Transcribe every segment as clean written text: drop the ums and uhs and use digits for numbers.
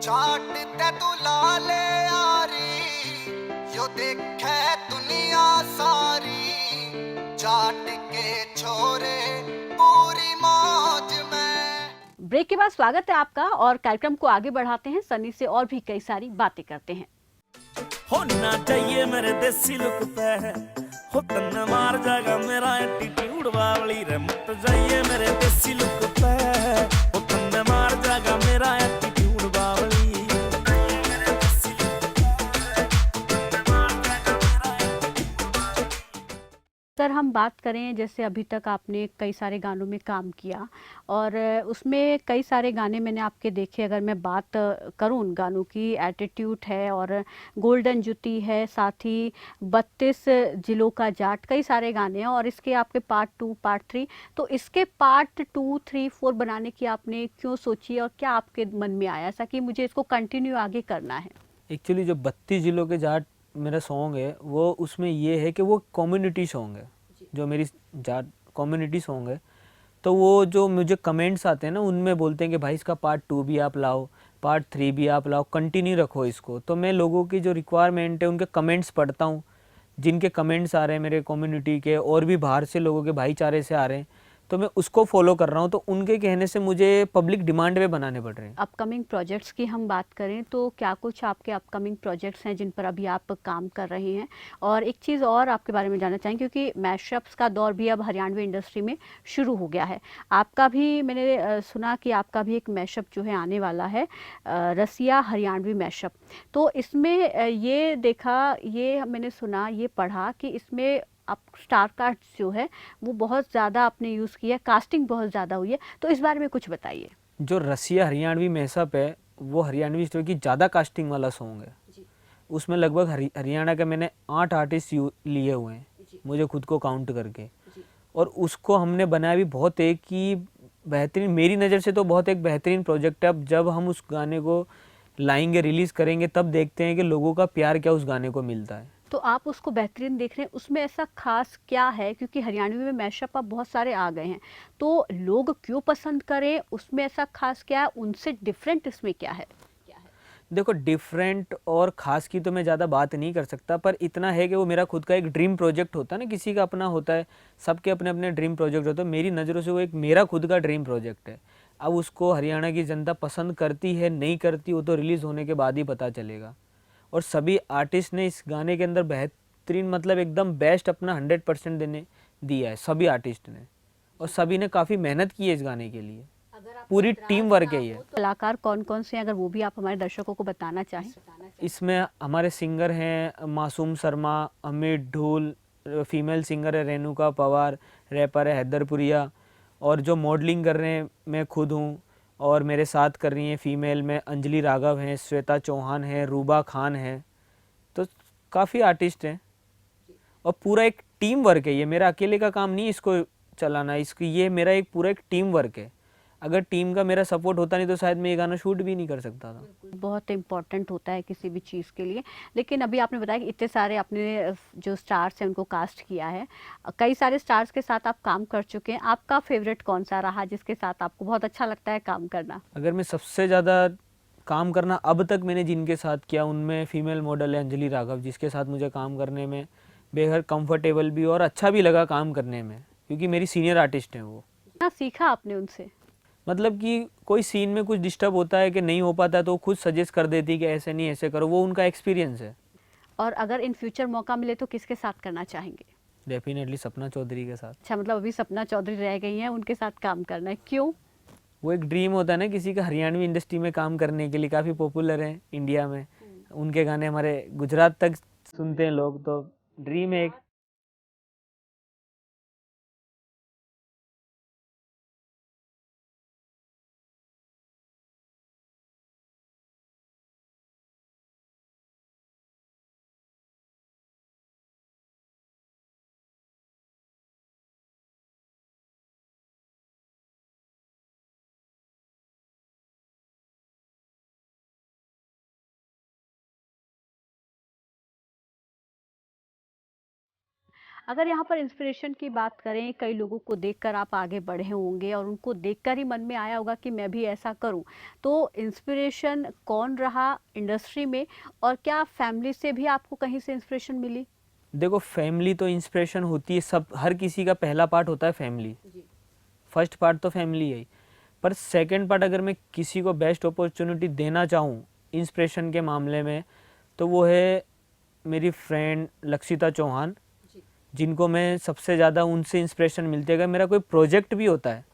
चाट ते तू लाले यारी यो देखे दुनिया सारी चाट के छोरे पूरी मौज में। ब्रेक के बाद स्वागत है आपका और कार्यक्रम को आगे बढ़ाते हैं। सनी से और भी कई सारी बातें करते हैं। होना चाहिए मेरे देसी लुक पे हो तन्ने मार जाएगा मेरा एटीट्यूड बावली रे मत जाइए मेरे देसी लुक पे हो तन्ने मार जाएगा मेरा एटीट्यूड बावली। सर हम बात करें, जैसे अभी तक आपने कई सारे गानों में काम किया और उसमें कई सारे गाने मैंने आपके देखे। अगर मैं बात करूं उन गानों की, एटीट्यूड है और गोल्डन जुती है, साथ ही 32 जिलों का जाट, कई सारे गाने हैं और इसके आपके पार्ट 2 पार्ट 3। तो इसके पार्ट 2 3 4 बनाने की आपने क्यों सोची और क्या आपके मन में आया ऐसा कि मुझे इसको कंटिन्यू आगे करना है? एक्चुअली जो 32 जिलों के जाट मेरा सॉन्ग है वो उसमें ये है कि वो कम्युनिटी सॉन्ग है, जो मेरी जाट कम्युनिटी सॉन्ग है। तो वो जो मुझे कमेंट्स आते हैं ना, उनमें बोलते हैं कि भाई इसका पार्ट 2 भी आप लाओ, पार्ट 3 भी आप लाओ, कंटिन्यू रखो इसको। तो मैं लोगों की जो रिक्वायरमेंट है उनके कमेंट्स पढ़ता हूँ, जिनके कमेंट्स आ रहे हैं मेरे कम्युनिटी के और भी बाहर से लोगों के भाईचारे से आ रहे हैं, तो मैं उसको फॉलो कर रहा हूँ। तो उनके कहने से मुझे पब्लिक डिमांड पे बनाने पड़ रहे हैं। अपकमिंग प्रोजेक्ट्स की हम बात करें तो क्या कुछ आपके अपकमिंग प्रोजेक्ट्स हैं जिन पर अभी आप काम कर रहे हैं? और एक चीज़ और आपके बारे में जानना चाहेंगे, क्योंकि मैशअप्स का दौर भी अब हरियाणवी इंडस्ट्री में शुरू हो गया है। आपका भी मैंने सुना कि आपका भी एक मैशअप जो है आने वाला है, रसिया हरियाणवी मैशअप। तो इसमें ये देखा, ये मैंने सुना, ये पढ़ा कि इसमें आप स्टार कास्ट जो है वो बहुत ज़्यादा आपने यूज़ किया है, कास्टिंग बहुत ज़्यादा हुई है। तो इस बारे में कुछ बताइए। जो रसिया हरियाणवी मैसअप है वो हरियाणवी स्टोरी की ज़्यादा कास्टिंग वाला सॉन्ग है। उसमें लगभग हरियाणा के मैंने 8 आर्टिस्ट लिए हुए हैं, मुझे खुद को काउंट करके। और उसको हमने बनाया भी बहुत एक ही बेहतरीन, मेरी नज़र से तो बहुत एक बेहतरीन प्रोजेक्ट है। अब जब हम उस गाने को लाएंगे, रिलीज़ करेंगे, तब देखते हैं कि लोगों का प्यार क्या उस गाने को मिलता है। तो आप उसको बेहतरीन देख रहे हैं, उसमें ऐसा खास क्या है? क्योंकि हरियाणवी में मैशअप अब बहुत सारे आ गए हैं, तो लोग क्यों पसंद करें? उसमें ऐसा खास क्या है? उनसे डिफरेंट इसमें क्या है? देखो, डिफरेंट और ख़ास की तो मैं ज़्यादा बात नहीं कर सकता, पर इतना है कि वो मेरा खुद का एक ड्रीम प्रोजेक्ट होता है ना, किसी का अपना होता है, सबके अपने अपने ड्रीम प्रोजेक्ट होते हैं। मेरी नज़रों से वो एक मेरा खुद का ड्रीम प्रोजेक्ट है। अब उसको हरियाणा की जनता पसंद करती है नहीं करती, वो तो रिलीज़ होने के बाद ही पता चलेगा। और सभी आर्टिस्ट ने इस गाने के अंदर बेहतरीन, मतलब एकदम बेस्ट अपना 100% देने दिया है, सभी आर्टिस्ट ने। और सभी ने काफ़ी मेहनत की है इस गाने के लिए, पूरी टीम वर्क है ये। कलाकार कौन कौन से हैं, अगर वो भी आप हमारे दर्शकों को बताना चाहें? इसमें हमारे सिंगर हैं मासूम शर्मा, अमित ढूल, फीमेल सिंगर है रेणुका पवार, रैपर है हैदरपुरिया, और जो मॉडलिंग कर रहे हैं मैं खुद हूँ, और मेरे साथ कर रही हैं फीमेल में अंजलि राघव हैं, श्वेता चौहान है, रूबा खान है। तो काफ़ी आर्टिस्ट हैं और पूरा एक टीम वर्क है ये, मेरा अकेले का काम नहीं इसको चलाना, इसकी ये मेरा एक पूरा एक टीम वर्क है। अगर टीम का मेरा सपोर्ट होता नहीं तो शायद मैं ये गाना शूट भी नहीं कर सकता था। बहुत इम्पोर्टेंट होता है किसी भी चीज़ के लिए। लेकिन अभी आपने बताया कि इतने सारे आपने जो स्टार्स हैं उनको कास्ट किया है, कई सारे स्टार्स के साथ आप काम कर चुके हैं। आपका फेवरेट कौन सा रहा जिसके साथ आपको बहुत अच्छा लगता है काम करना? अगर मैं सबसे ज़्यादा काम करना अब तक मैंने जिनके साथ किया, उनमें फीमेल मॉडल है अंजलि राघव, जिसके साथ मुझे काम करने में बेहद कंफर्टेबल भी और अच्छा भी लगा काम करने में, क्योंकि मेरी सीनियर आर्टिस्ट हैं वो। क्या सीखा आपने उनसे? मतलब कि कोई सीन में कुछ डिस्टर्ब होता है कि नहीं हो पाता तो वो खुद सजेस्ट कर देती कि ऐसे नहीं ऐसे करो, वो उनका एक्सपीरियंस है। और अगर इन फ्यूचर मौका मिले तो किसके साथ करना चाहेंगे? डेफिनेटली सपना चौधरी के साथ। अच्छा, मतलब अभी सपना चौधरी रह गई हैं, उनके साथ काम करना है, क्यों? वो एक ड्रीम होता है ना किसी का, हरियाणवी इंडस्ट्री में काम करने के लिए, काफ़ी पॉपुलर है इंडिया में, उनके गाने हमारे गुजरात तक सुनते हैं लोग, तो ड्रीम है एक। अगर यहाँ पर इंस्पिरेशन की बात करें, कई लोगों को देखकर आप आगे बढ़े होंगे और उनको देखकर ही मन में आया होगा कि मैं भी ऐसा करूँ। तो इंस्पिरेशन कौन रहा इंडस्ट्री में, और क्या फैमिली से भी आपको कहीं से इंस्पिरेशन मिली? देखो, फैमिली तो इंस्पिरेशन होती है, सब हर किसी का पहला पार्ट होता है फैमिली। फर्स्ट पार्ट तो फैमिली है ही, पर सेकंड पार्ट अगर मैं किसी को बेस्ट अपॉर्चुनिटी देना चाहूँ इंस्पिरेशन के मामले में, तो वो है मेरी फ्रेंड लक्षिता चौहान, जिनको मैं सबसे ज़्यादा उनसे इंस्पिरेशन मिलती है। अगर मेरा कोई प्रोजेक्ट भी होता है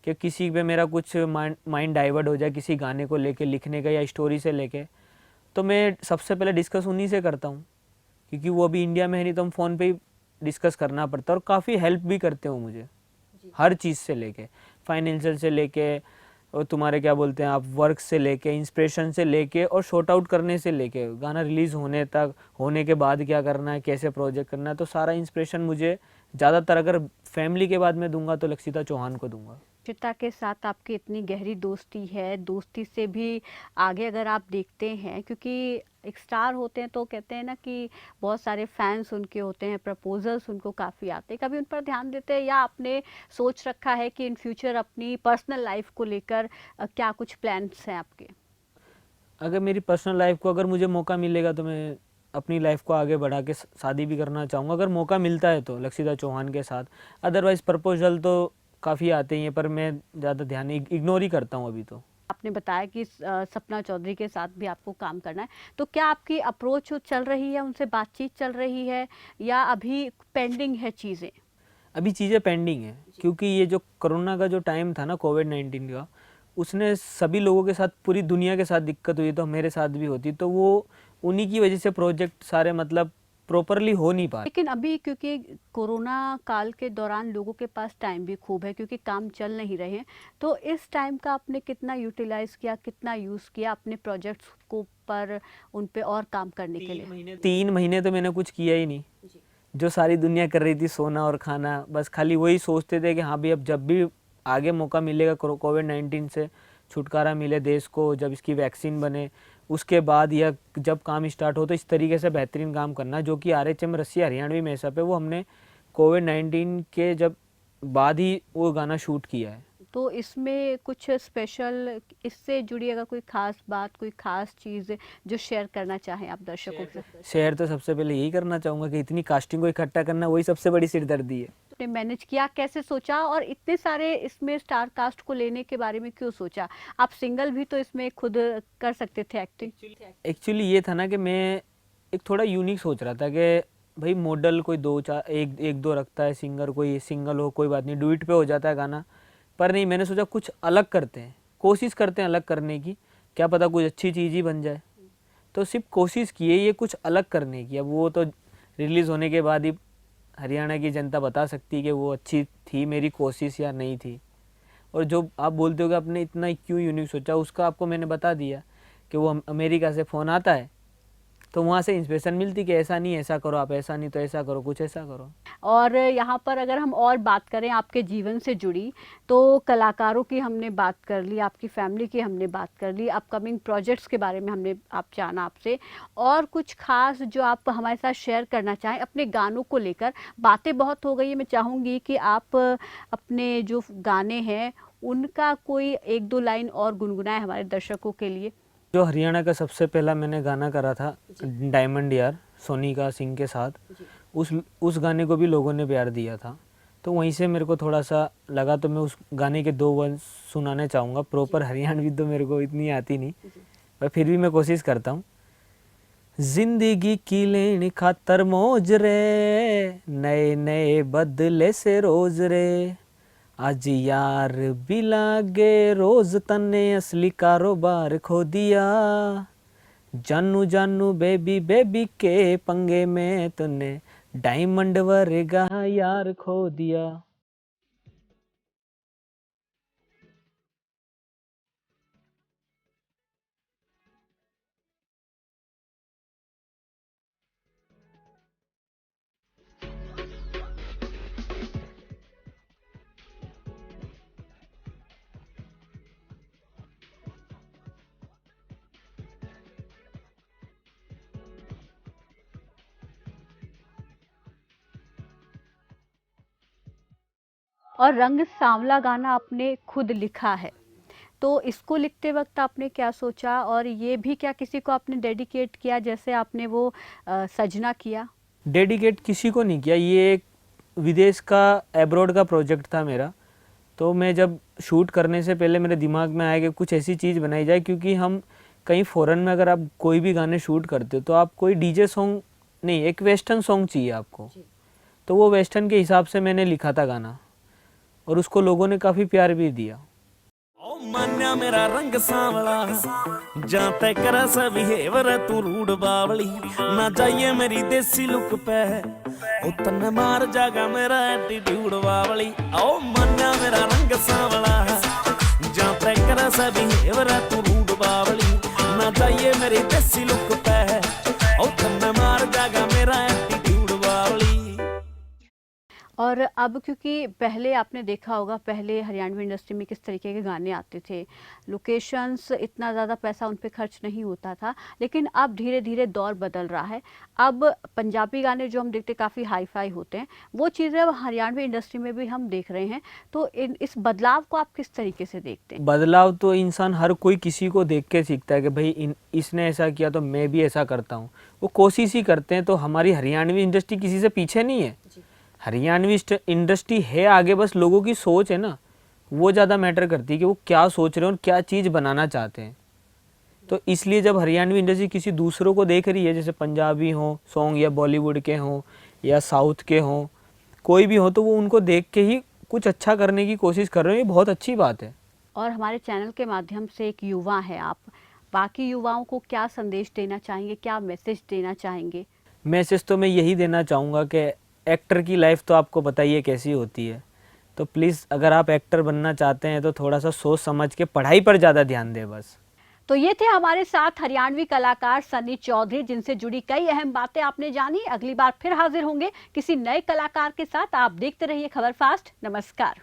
कि किसी पे मेरा कुछ माइंड डाइवर्ट हो जाए किसी गाने को लेके, लिखने का या स्टोरी से लेके, तो मैं सबसे पहले डिस्कस उन्हीं से करता हूँ, क्योंकि वो अभी इंडिया में है नहीं, तो हम फ़ोन पे ही डिस्कस करना पड़ता है। और काफ़ी हेल्प भी करते हो मुझे हर चीज़ से लेके, फाइनेंशियल से लेके, और तुम्हारे क्या बोलते हैं आप, वर्क से लेके, इंस्पिरेशन से लेके, और शॉर्ट आउट करने से लेके, गाना रिलीज़ होने तक, होने के बाद क्या करना है, कैसे प्रोजेक्ट करना है, तो सारा इंस्पिरेशन मुझे ज़्यादातर अगर फैमिली के बाद में दूंगा तो लक्षिता चौहान को दूंगा। चिता के साथ आपकी इतनी गहरी दोस्ती है, दोस्ती से भी आगे अगर आप देखते हैं, क्योंकि एक स्टार होते हैं तो कहते हैं ना कि बहुत सारे फैंस उनके होते हैं, प्रपोजल्स उनको काफ़ी आते हैं, कभी उन पर ध्यान देते हैं या आपने सोच रखा है कि इन फ्यूचर अपनी पर्सनल लाइफ को लेकर क्या कुछ प्लान्स हैं आपके? अगर मेरी पर्सनल लाइफ को अगर मुझे मौका मिलेगा तो मैं अपनी लाइफ को आगे बढ़ा के शादी भी करना चाहूँगा, अगर मौका मिलता है तो लक्षिता चौहान के साथ। अदरवाइज़ प्रपोजल तो काफ़ी आते ही हैं, पर मैं ज़्यादा ध्यान इग्नोर ही करता हूँ अभी तो। आपने बताया कि सपना चौधरी के साथ भी आपको काम करना है, तो क्या आपकी अप्रोच चल रही है, उनसे बातचीत चल रही है या अभी पेंडिंग है चीज़ें? अभी चीज़ें पेंडिंग हैं, क्योंकि ये जो कोरोना का जो टाइम था ना, कोविड-19 का, उसने सभी लोगों के साथ, पूरी दुनिया के साथ दिक्कत हुई, तो मेरे साथ भी होती, तो वो उन्हीं की वजह से प्रोजेक्ट सारे मतलब प्रॉपरली हो नहीं पा रहे। लेकिन अभी क्योंकि कोरोना काल के दौरान लोगों के पास टाइम भी खूब है, क्योंकि काम चल नहीं रहे हैं, तो इस टाइम का आपने कितना यूटिलाइज किया, कितना यूज़ किया अपने प्रोजेक्ट्स को पर उन पे और काम करने के लिए? 3 महीने तो मैंने कुछ किया ही नहीं। जो सारी दुनिया कर रही थी, सोना और खाना, बस खाली वही सोचते थे कि हाँ भाई अब जब भी आगे मौका मिलेगा, कोविड-19 से छुटकारा मिले देश को, जब इसकी वैक्सीन बने, उसके बाद या जब काम स्टार्ट हो तो इस तरीके से बेहतरीन काम करना, जो कि आरएचएम रसिया हरियाणवी मैशअप है, वो हमने कोविड-19 के जब बाद ही वो गाना शूट किया है। तो इसमें कुछ स्पेशल, इससे जुड़ी अगर कोई खास बात, कोई खास चीज़ जो शेयर करना चाहें आप दर्शकों से? शेयर तो सबसे पहले यही करना चाहूँगा कि इतनी कास्टिंग को इकट्ठा करना वही सबसे बड़ी सिरदर्दी है। आपने मैनेज किया, कैसे सोचा, और इतने सारे इसमें स्टार कास्ट को लेने के बारे में क्यों सोचा? आप सिंगल भी तो इसमें खुद कर सकते थे एक्टिंग। एक्चुअली ये था ना कि मैं एक थोड़ा यूनिक सोच रहा था कि भाई मॉडल कोई दो चार एक दो रखता है, सिंगर कोई सिंगल हो कोई बात नहीं, डुएट पे हो जाता है गाना, पर नहीं, मैंने सोचा कुछ अलग करते हैं, कोशिश करते हैं अलग करने की, क्या पता कुछ अच्छी चीज़ ही बन जाए। तो सिर्फ कोशिश की है ये कुछ अलग करने की, अब वो तो रिलीज़ होने के बाद ही हरियाणा की जनता बता सकती है कि वो अच्छी थी मेरी कोशिश या नहीं थी। और जो आप बोलते हो कि आपने इतना क्यों यूनिक सोचा, उसका आपको मैंने बता दिया कि वो अमेरिका से फ़ोन आता है, तो वहाँ से इंस्पिरेशन मिलती कि ऐसा नहीं ऐसा करो, आप ऐसा नहीं तो ऐसा करो, कुछ ऐसा करो। और यहाँ पर अगर हम और बात करें आपके जीवन से जुड़ी, तो कलाकारों की हमने बात कर ली, आपकी फैमिली की हमने बात कर ली, अपकमिंग प्रोजेक्ट्स के बारे में हमने जाना आपसे, और कुछ खास जो आप हमारे साथ शेयर करना चाहें अपने गानों को लेकर? बातें बहुत हो गई है, मैं चाहूँगी कि आप अपने जो गाने हैं उनका कोई एक दो लाइन और गुनगुनाएं हमारे दर्शकों के लिए। जो हरियाणा का सबसे पहला मैंने गाना करा था डायमंड यार, सोनिका सिंह के साथ, उस गाने को भी लोगों ने प्यार दिया था, तो वहीं से मेरे को थोड़ा सा लगा, तो मैं उस गाने के 2 वर्ड सुनाने चाहूँगा। प्रॉपर हरियाणवी तो मेरे को इतनी आती नहीं, पर फिर भी मैं कोशिश करता हूँ। जिंदगी की लेने खातर मौज रे, नए नए बदले से रोज रे, आज यार भी लागे रोज तन्ने असली कारोबार खो दिया, जानू जानू बेबी बेबी के पंगे में तूने डायमंड वर्गा यार खो दिया। और रंग सांवला गाना आपने खुद लिखा है, तो इसको लिखते वक्त आपने क्या सोचा और ये भी क्या किसी को आपने डेडिकेट किया जैसे आपने वो सजना किया? डेडिकेट किसी को नहीं किया, ये एक विदेश का एब्रॉड का प्रोजेक्ट था मेरा। तो मैं जब शूट करने से पहले मेरे दिमाग में आया कि कुछ ऐसी चीज़ बनाई जाए, क्योंकि हम कहीं फ़ॉरेन में अगर आप कोई भी गाने शूट करते हो तो आप कोई डीजे सॉन्ग नहीं, एक वेस्टर्न सॉन्ग चाहिए आपको। तो वो वेस्टर्न के हिसाब से मैंने लिखा था गाना और उसको लोगों ने काफ़ी प्यार भी दिया। ओ मान्या मेरा रंग सांवला जां तै कर सा बिहेवर तू रूड बावली ना जाइए मेरी देसी लुक पे ओ तन्ने मार जागा मेरा एटीट्यूड बावली। ओ मान्या मेरा रंग सांवला जां तै कर सा बिहेवर तू रूड बावली ना जाइए मेरी देसी लुक पे ओ तन्ने मार जागा मेरा एटीट्यूड बावली। और अब क्योंकि पहले आपने देखा होगा, पहले हरियाणवी इंडस्ट्री में किस तरीके के गाने आते थे, लोकेशंस इतना ज़्यादा पैसा उन पे खर्च नहीं होता था, लेकिन अब धीरे धीरे दौर बदल रहा है। अब पंजाबी गाने जो हम देखते काफ़ी हाई फाई होते हैं, वो चीज़ें अब हरियाणवी इंडस्ट्री में भी हम देख रहे हैं। तो इस बदलाव को आप किस तरीके से देखते हैं? बदलाव तो इंसान हर कोई किसी को देख के सीखता है कि भाई इसने ऐसा किया तो मैं भी ऐसा करता हूँ, वो कोशिश ही करते हैं। तो हमारी हरियाणवी इंडस्ट्री किसी से पीछे नहीं है। हरियाणवी इंडस्ट्री है आगे, बस लोगों की सोच है ना, वो ज़्यादा मैटर करती है कि वो क्या सोच रहे हैं और क्या चीज़ बनाना चाहते हैं। तो इसलिए जब हरियाणवी इंडस्ट्री किसी दूसरों को देख रही है, जैसे पंजाबी हो सॉन्ग या बॉलीवुड के हों या साउथ के हों, कोई भी हो, तो वो उनको देख के ही कुछ अच्छा करने की कोशिश कर रहे हैं। ये बहुत अच्छी बात है। और हमारे चैनल के माध्यम से एक युवा है आप, बाकी युवाओं को क्या संदेश देना चाहेंगे, क्या मैसेज देना चाहेंगे? मैसेज तो मैं यही देना चाहूँगा कि एक्टर की लाइफ तो आपको पता ही है कैसी होती है। तो प्लीज़ अगर आप एक्टर बनना चाहते हैं तो थोड़ा सा सोच समझ के पढ़ाई पर ज़्यादा ध्यान दें बस। तो ये थे हमारे साथ हरियाणवी कलाकार सनी चौधरी, जिनसे जुड़ी कई अहम बातें आपने जानी। अगली बार फिर हाजिर होंगे किसी नए कलाकार के साथ। आप देखते रहिए खबर फास्ट। नमस्कार।